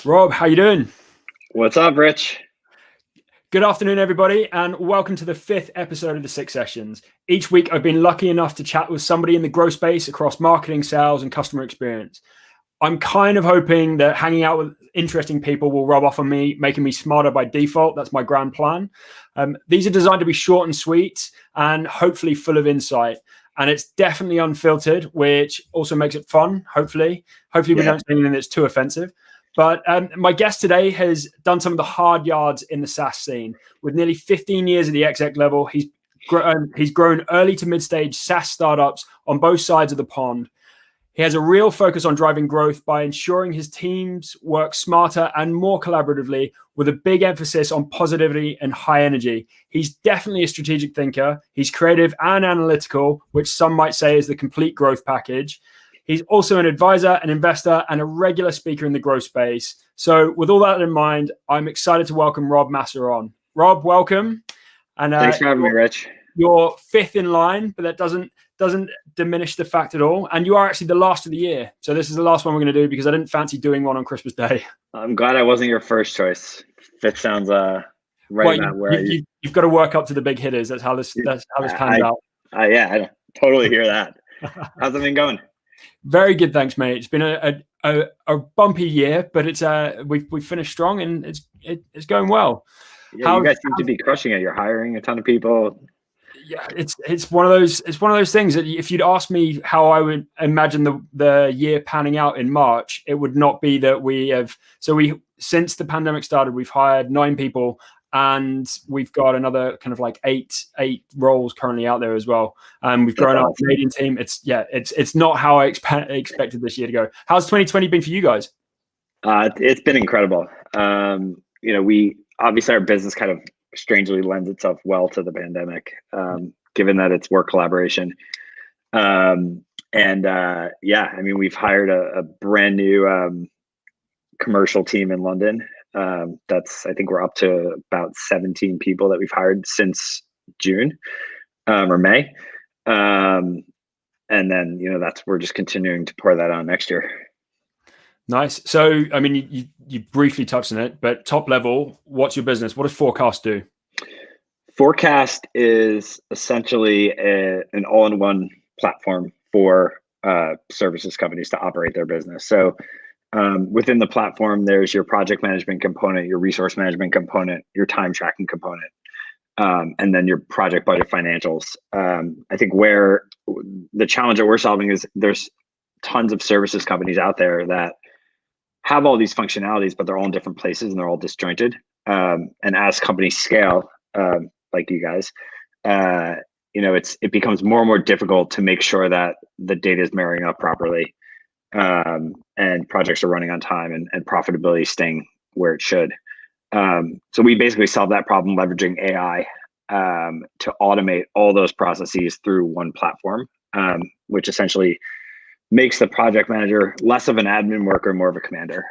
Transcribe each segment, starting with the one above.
Rob, how you doing? What's up, Rich? Good afternoon, everybody, and welcome to the fifth episode of the Six Sessions. Each week, I've been lucky enough to chat with somebody in the growth space across marketing, sales, and customer experience. I'm kind of hoping that hanging out with interesting people will rub off on me, making me smarter by default. That's my grand plan. These are designed to be short and sweet and hopefully full of insight. And it's definitely unfiltered, which also makes it fun, hopefully. Hopefully, we don't say anything that's too offensive. But my guest today has done some of the hard yards in the SaaS scene. With nearly 15 years at the exec level, he's grown early to mid-stage SaaS startups on both sides of the pond. He has a real focus on driving growth by ensuring his teams work smarter and more collaboratively, with a big emphasis on positivity and high energy. He's definitely a strategic thinker. He's creative and analytical, which some might say is the complete growth package. He's also an advisor, an investor, and a regular speaker in the growth space. So with all that in mind, I'm excited to welcome Rob Massa on. Rob, welcome. And thanks for having me, Rich. You're fifth in line, but that doesn't diminish the fact at all. And you are actually the last of the year. So this is the last one we're going to do because I didn't fancy doing one on Christmas Day. I'm glad I wasn't your first choice. Fifth sounds right about where you've got to work up to the big hitters. That's how this pans out. Yeah, I totally hear that. How's it been going? Very good, thanks, mate. It's been a bumpy year, but it's we've finished strong and it's going well. Yeah, you guys seem to be crushing it. You're hiring a ton of people. Yeah, it's one of those things that if you'd asked me how I would imagine the year panning out in March, it would not be that we have. So since the pandemic started, we've hired 9 people. And we've got another kind of like eight roles currently out there as well. And we've grown our Canadian team. It's not how I expected this year to go. How's 2020 been for you guys? It's been incredible. We obviously our business kind of strangely lends itself well to the pandemic, given that it's work collaboration. We've hired a brand new commercial team in London. I think we're up to about 17 people that we've hired since June or May. And then, we're just continuing to pour that on next year. Nice. So, I mean, you briefly touched on it, but top level, what's your business? What does Forecast do? Forecast is essentially an all-in-one platform for services companies to operate their business. So, within the platform, there's your project management component, your resource management component, your time tracking component, and then your project budget financials. I think where the challenge that we're solving is there's tons of services companies out there that have all these functionalities, but they're all in different places and they're all disjointed. And as companies scale, like you guys, it becomes more and more difficult to make sure that the data is marrying up properly. And projects are running on time and profitability staying where it should. So we basically solve that problem leveraging AI to automate all those processes through one platform, which essentially makes the project manager less of an admin worker, more of a commander.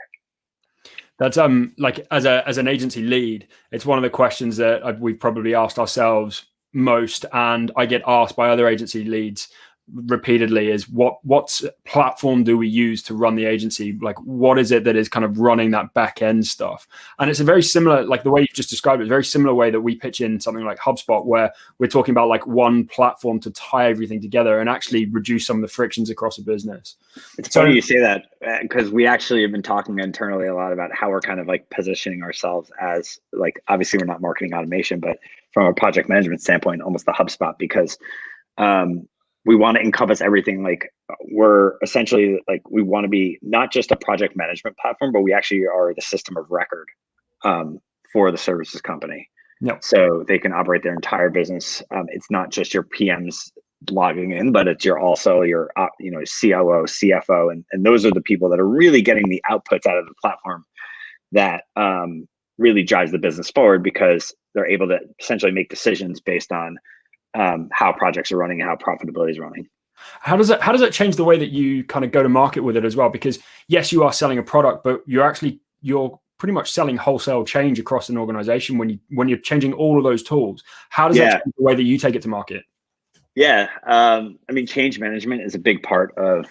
That's like as an agency lead, it's one of the questions that we've probably asked ourselves most, and I get asked by other agency leads repeatedly is what platform do we use to run the agency? Like, what is it that is kind of running that back end stuff? And it's a very similar, like the way you just described it, very similar way that we pitch in something like HubSpot, where we're talking about like one platform to tie everything together and actually reduce some of the frictions across a business. It's funny you say that, because we actually have been talking internally a lot about how we're kind of like positioning ourselves as, like, obviously we're not marketing automation, but from a project management standpoint, almost the HubSpot, because we want to encompass everything. Like, we're essentially like, we want to be not just a project management platform, but we actually are the system of record for the services company. Yep. So they can operate their entire business. It's not just your PMs logging in, but it's also your COO, CFO, and those are the people that are really getting the outputs out of the platform that really drives the business forward, because they're able to essentially make decisions based on how projects are running and how profitability is running. How does that change the way that you kind of go to market with it as well? Because yes, you are selling a product, but you're pretty much selling wholesale change across an organization when you're changing all of those tools. How does that change the way that you take it to market? Yeah, change management is a big part of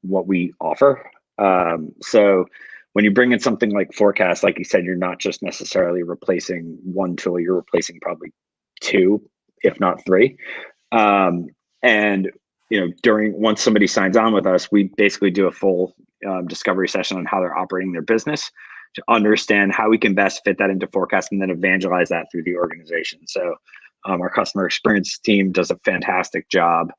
what we offer. So when you bring in something like forecast, like you said, you're not just necessarily replacing one tool, you're replacing probably two, if not three. And once somebody signs on with us, we basically do a full discovery session on how they're operating their business to understand how we can best fit that into forecast and then evangelize that through the organization. So our customer experience team does a fantastic job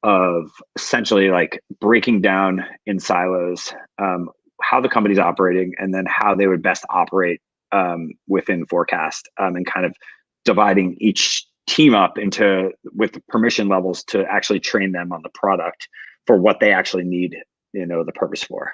of essentially like breaking down in silos how the company's operating and then how they would best operate within forecast, and kind of dividing each team up into with permission levels to actually train them on the product for what they actually need, the purpose for.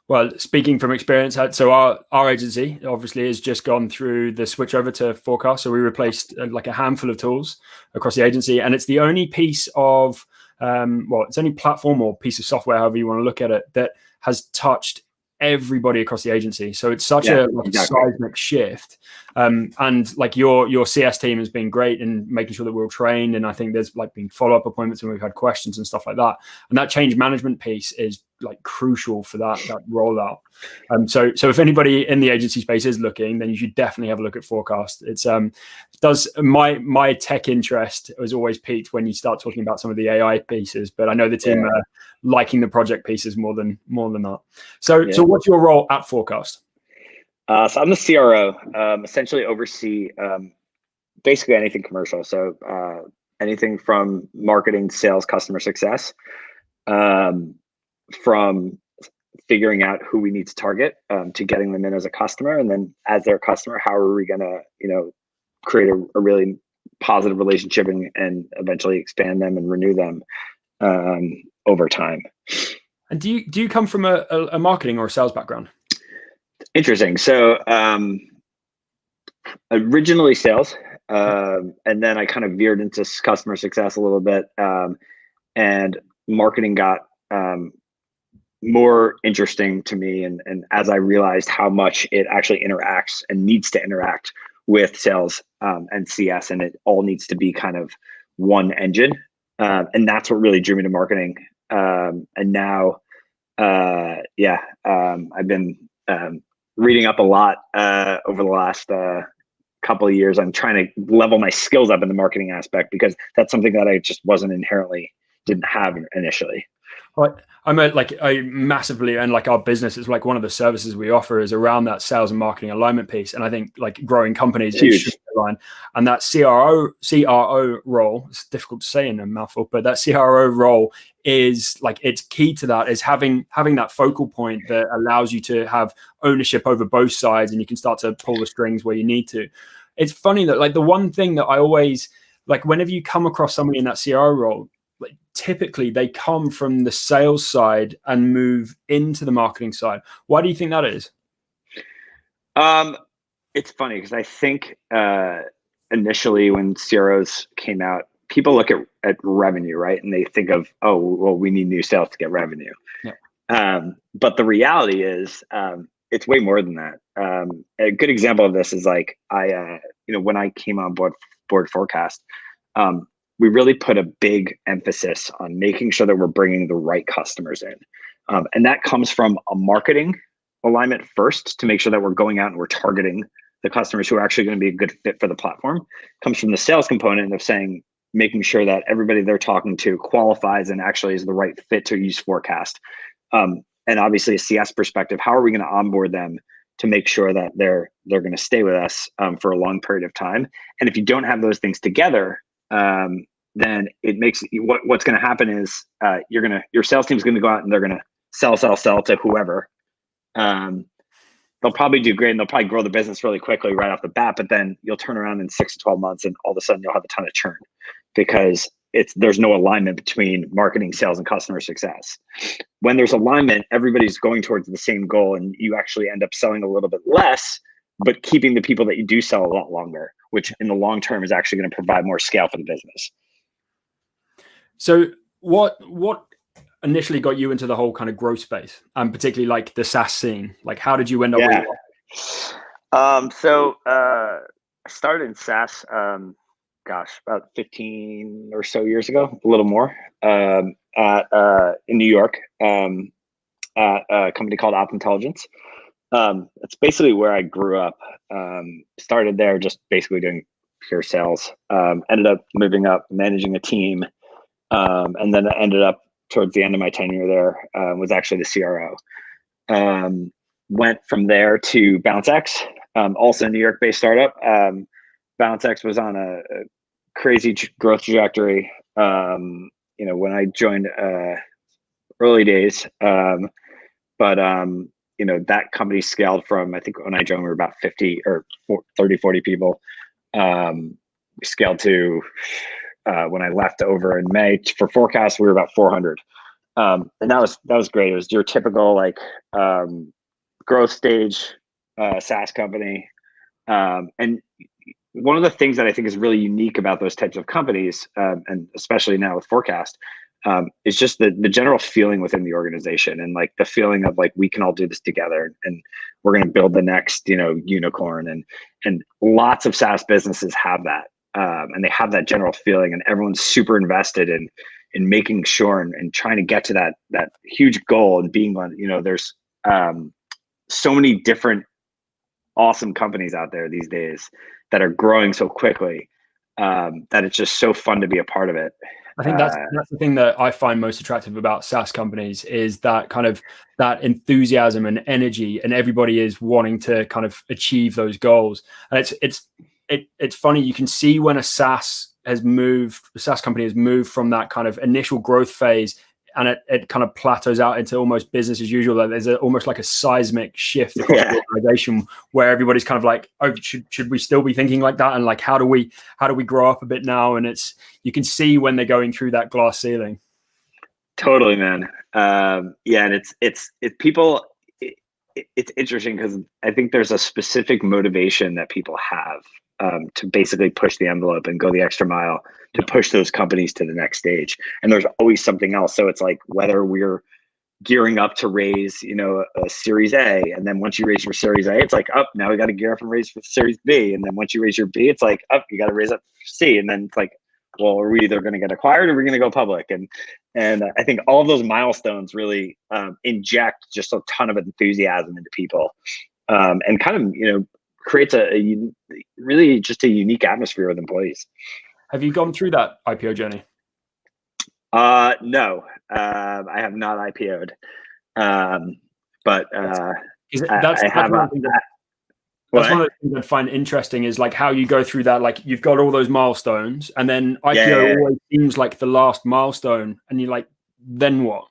Well, speaking from experience, so our agency obviously has just gone through the switch over to forecast. So we replaced like a handful of tools across the agency, and it's the only piece of it's only platform or piece of software, however you want to look at it, that has touched everybody across the agency. So it's such a seismic shift. And like your CS team has been great in making sure that we're all trained. And I think there's like been follow-up appointments and we've had questions and stuff like that. And that change management piece is like crucial for that rollout. So if anybody in the agency space is looking, then you should definitely have a look at forecast. It's my tech interest was always piqued when you start talking about some of the AI pieces, but I know the team are liking the project pieces more than that. So what's your role at Forecast? So I'm the CRO, essentially oversee basically anything commercial. So anything from marketing, sales, customer success, from figuring out who we need to target to getting them in as a customer. And then as their customer, how are we going to, create a really positive relationship and eventually expand them and renew them over time. And do you come from a marketing or a sales background? Interesting. So originally sales, and then I kind of veered into customer success a little bit, and marketing got more interesting to me. And as I realized how much it actually interacts and needs to interact with sales and CS, and it all needs to be kind of one engine. And that's what really drew me to marketing. And now, I've been reading up a lot over the last couple of years. I'm trying to level my skills up in the marketing aspect because that's something that I just didn't have initially. Well, I massively, and like our business is like one of the services we offer is around that sales and marketing alignment piece. And I think like growing companies, it should align. And that CRO role, it's difficult to say in a mouthful, but that CRO role is like, it's key to that is having that focal point that allows you to have ownership over both sides and you can start to pull the strings where you need to. It's funny that like the one thing that I always, like whenever you come across somebody in that CRO role, like typically they come from the sales side and move into the marketing side. Why do you think that is? It's funny because I think initially when CROs came out, people look at revenue, right? And they think of, oh, well, we need new sales to get revenue. Yeah. But the reality is it's way more than that. A good example of this is like when I came on board Forecast, we really put a big emphasis on making sure that we're bringing the right customers in. And that comes from a marketing alignment first to make sure that we're going out and we're targeting the customers who are actually going to be a good fit for the platform. It comes from the sales component of making sure that everybody they're talking to qualifies and actually is the right fit to use Forecast. And obviously a CS perspective, how are we going to onboard them to make sure that they're going to stay with us for a long period of time? And if you don't have those things together, then it makes what's going to happen is your sales team is going to go out and they're going to sell to whoever. They'll probably do great and they'll probably grow the business really quickly right off the bat, but then you'll turn around in 6 to 12 months and all of a sudden you'll have a ton of churn because there's no alignment between marketing, sales, and customer success. When there's alignment, everybody's going towards the same goal and you actually end up selling a little bit less, but keeping the people that you do sell a lot longer, which in the long term is actually going to provide more scale for the business. So what initially got you into the whole kind of growth space, and particularly like the SaaS scene? Like, how did you end up with it? So I started in SaaS, about 15 or so years ago, a little more, in New York. at a company called Intelligence. It's basically where I grew up. Started there just basically doing pure sales. Ended up moving up, managing a team, and then I ended up towards the end of my tenure there, was actually the CRO. Went from there to BounceX, also a New York-based startup. BounceX was on a crazy growth trajectory. When I joined, early days, but that company scaled from, I think when I joined, we were about 50 or 30, 40 people. We scaled to, when I left over in May for Forecast, we were about 400. And that was great. It was your typical growth stage SaaS company. And one of the things that I think is really unique about those types of companies, and especially now with Forecast, is just the general feeling within the organization, and like the feeling of like, we can all do this together, and we're going to build the next, unicorn. And lots of SaaS businesses have that, and they have that general feeling, and everyone's super invested in making sure and trying to get to that huge goal, and being one. There's so many different awesome companies out there these days that are growing so quickly, that it's just so fun to be a part of it. I think that's the thing that I find most attractive about SaaS companies, is that kind of that enthusiasm and energy, and everybody is wanting to kind of achieve those goals. And it's funny, you can see when a SaaS company has moved from that kind of initial growth phase, and it kind of plateaus out into almost business as usual. Like there's almost like a seismic shift across the organization, where everybody's kind of like, oh, should we still be thinking like that? And like, how do we grow up a bit now? And you can see when they're going through that glass ceiling. Totally, man. And it's interesting, because I think there's a specific motivation that people have, to basically push the envelope and go the extra mile to push those companies to the next stage. And there's always something else. So it's like, whether we're gearing up to raise, a Series A, and then once you raise your Series A, it's like, up, now we got to gear up and raise for Series B. And then once you raise your B, it's like, up, you got to raise up for C. And then it's like, well, are we either going to get acquired, or we're going to go public? And I think all of those milestones really inject just a ton of enthusiasm into people, and kind of, creates really just a unique atmosphere with employees. Have you gone through that IPO journey? No, I have not IPO'd. But that's one of the things I find interesting, is like how you go through that. Like, you've got all those milestones, and then IPO always seems like the last milestone, and you're like, then what?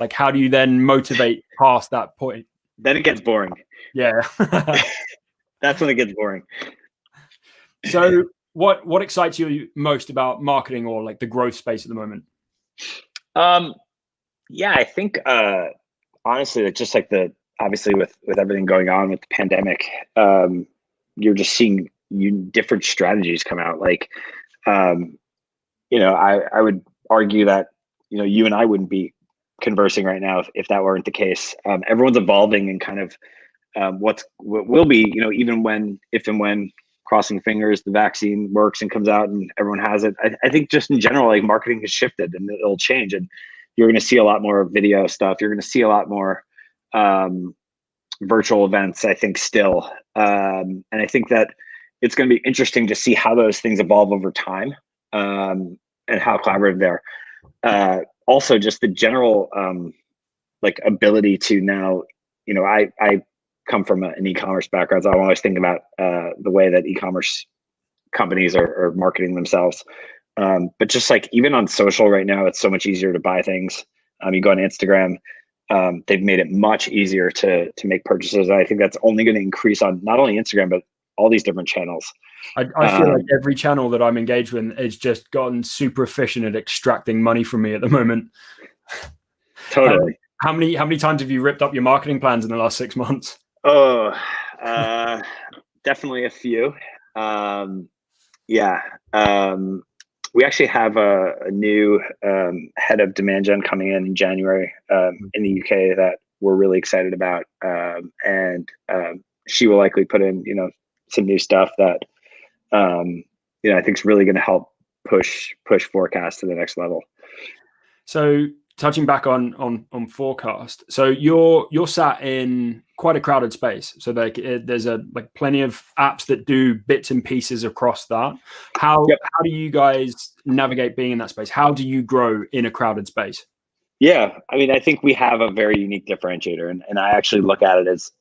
Like, how do you then motivate past that point? Then it gets boring. Yeah. That's when it gets boring. So what excites you most about marketing, or like the growth space at the moment? I think, honestly, just like obviously with everything going on with the pandemic, you're just seeing different strategies come out. Like, I would argue that, you and I wouldn't be conversing right now if that weren't the case. Everyone's evolving, and kind of, what will be, if and when, crossing fingers, the vaccine works and comes out and everyone has it. I think just in general, like, marketing has shifted, and it'll change, and you're going to see a lot more video stuff. You're going to see a lot more virtual events, I think, still. And I think that it's going to be interesting to see how those things evolve over time, and how collaborative they're. Also, just the general ability to now, I come from an e-commerce background, so I'm always thinking about the way that e-commerce companies are marketing themselves. But just like, even on social right now, it's so much easier to buy things. You go on Instagram, they've made it much easier to make purchases. I think that's only going to increase on not only Instagram, but all these different channels. I feel like every channel that I'm engaged with has just gotten super efficient at extracting money from me at the moment. Totally. How many times have you ripped up your marketing plans in the last 6 months? Oh, definitely a few. We actually have a new head of demand gen coming in January in the UK that we're really excited about, and she will likely put in some new stuff that I think is really going to help push Forecast to the next level. So touching back on forecast. So you're sat in quite a crowded space. So there's plenty of apps that do bits and pieces across that. How do you guys navigate being in that space? How do you grow in a crowded space? Yeah, I mean, I think we have a very unique differentiator, and I actually look at it as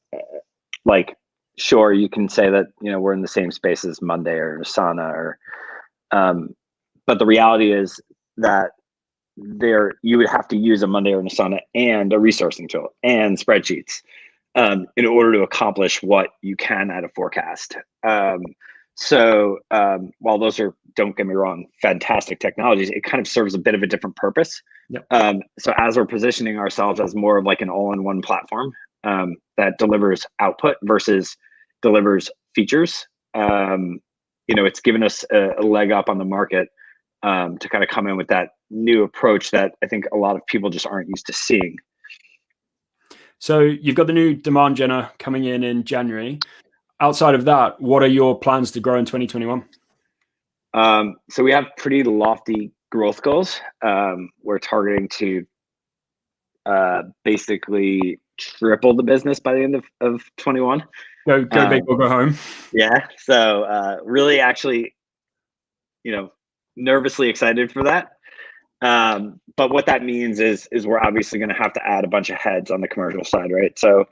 sure, you can say that, we're in the same space as Monday or Asana, but the reality is that you would have to use a Monday or an Asana and a resourcing tool and spreadsheets in order to accomplish what you can at a forecast. So while those are, don't get me wrong, fantastic technologies, it kind of serves a bit of a different purpose. Yep. So as we're positioning ourselves as more of like an all-in-one platform that delivers output versus delivers features, it's given us a leg up on the market to kind of come in with that new approach that I think a lot of people just aren't used to seeing. So you've got the new demand generator coming in January. Outside of that, what are your plans to grow in 2021? So we have pretty lofty growth goals. We're targeting to basically triple the business by the end of 21. Go big or go home. Yeah. So really actually, nervously excited for that. But what that means is we're obviously going to have to add a bunch of heads on the commercial side, right? So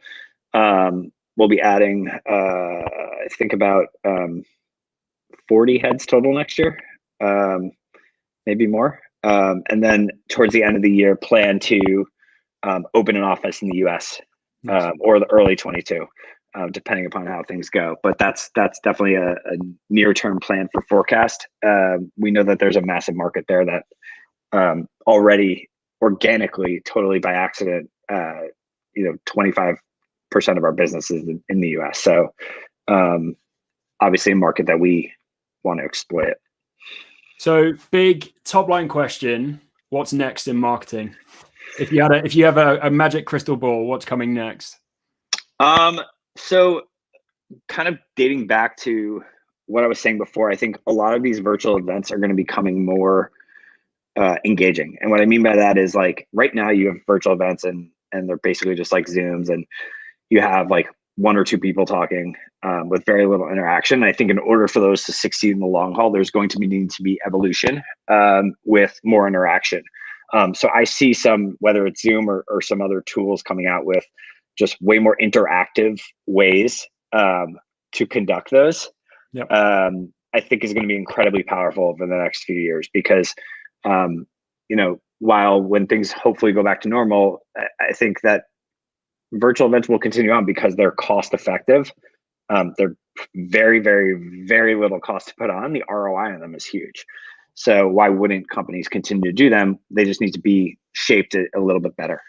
we'll be adding, I think about 40 heads total next year, maybe more. And then towards the end of the year, plan to open an office in the US or the early 22, depending upon how things go. But that's definitely a near-term plan for forecast. We know that there's a massive market there that already organically, totally by accident, 25% of our business is in the US. So obviously a market that we want to exploit. So big top line question, what's next in marketing? If you have a magic crystal ball, what's coming next? So kind of dating back to what I was saying before, I think a lot of these virtual events are going to be becoming more engaging. And what I mean by that is like right now you have virtual events and they're basically just like Zooms, and you have like one or two people talking with very little interaction. I think in order for those to succeed in the long haul, there's going to need to be evolution with more interaction. So I see some, whether it's Zoom or some other tools coming out with just way more interactive ways to conduct those. Yep. I think is going to be incredibly powerful over the next few years because, while when things hopefully go back to normal, I think that virtual events will continue on because they're cost effective. They're very, very, very little cost to put on. The ROI on them is huge. So why wouldn't companies continue to do them? They just need to be shaped a little bit better.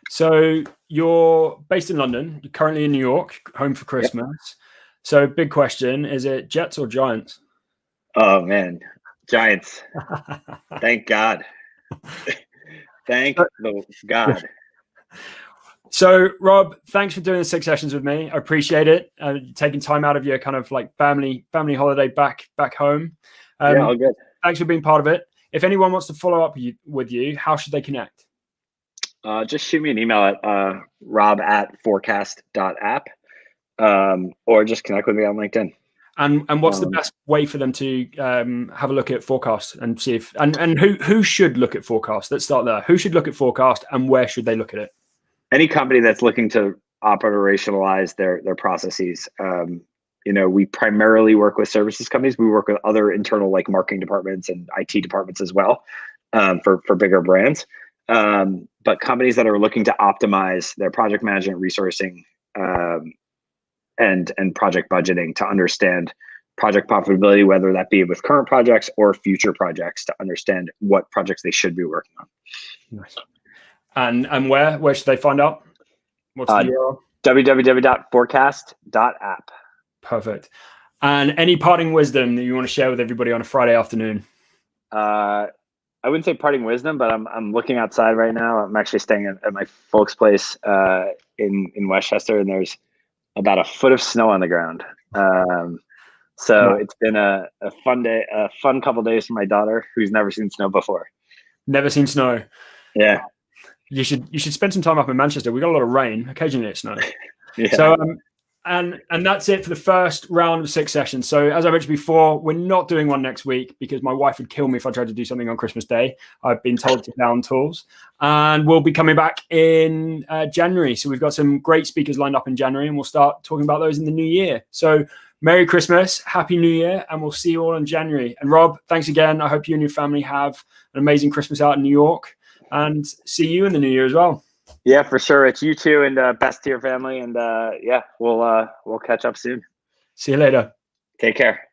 So you're based in London, you're currently in New York, home for Christmas. Yep. So big question, is it Jets or Giants? Oh man, Giants. Thank God. Thank God. So Rob, thanks for doing the 6 sessions with me. I appreciate it. Taking time out of your kind of like family holiday back home. Yeah, all good. Thanks for being part of it. If anyone wants to follow up with you, how should they connect? Just shoot me an email at rob@forecast.app or just connect with me on LinkedIn. And what's the best way for them to have a look at forecast and see if and who should look at forecast? Let's start there. Who should look at forecast and where should they look at it? Any company that's looking to operationalize their processes. We primarily work with services companies. We work with other internal like marketing departments and IT departments as well for bigger brands. But companies that are looking to optimize their project management, resourcing, and project budgeting to understand project profitability, whether that be with current projects or future projects, to understand what projects they should be working on. Nice. And where should they find out? What's the URL? www.forecast.app. Perfect. And any parting wisdom that you want to share with everybody on a Friday afternoon? I wouldn't say parting wisdom, but I'm looking outside right now. I'm actually staying at my folks' place in Westchester, and there's about a foot of snow on the ground. So it's been a fun day, a fun couple of days for my daughter, who's never seen snow before. Never seen snow. Yeah. You should spend some time up in Manchester. We got a lot of rain. Occasionally it snows. Yeah. So and that's it for the first round of 6 sessions. So as I mentioned before, we're not doing one next week because my wife would kill me if I tried to do something on Christmas Day. I've been told to down tools, and we'll be coming back in January. So we've got some great speakers lined up in January, and we'll start talking about those in the new year. So Merry Christmas, Happy New Year, and we'll see you all in January. And Rob, thanks again. I hope you and your family have an amazing Christmas out in New York, and see you in the new year as well. Yeah, for sure. It's you too, and best to your family. And yeah, we'll catch up soon. See you later. Take care.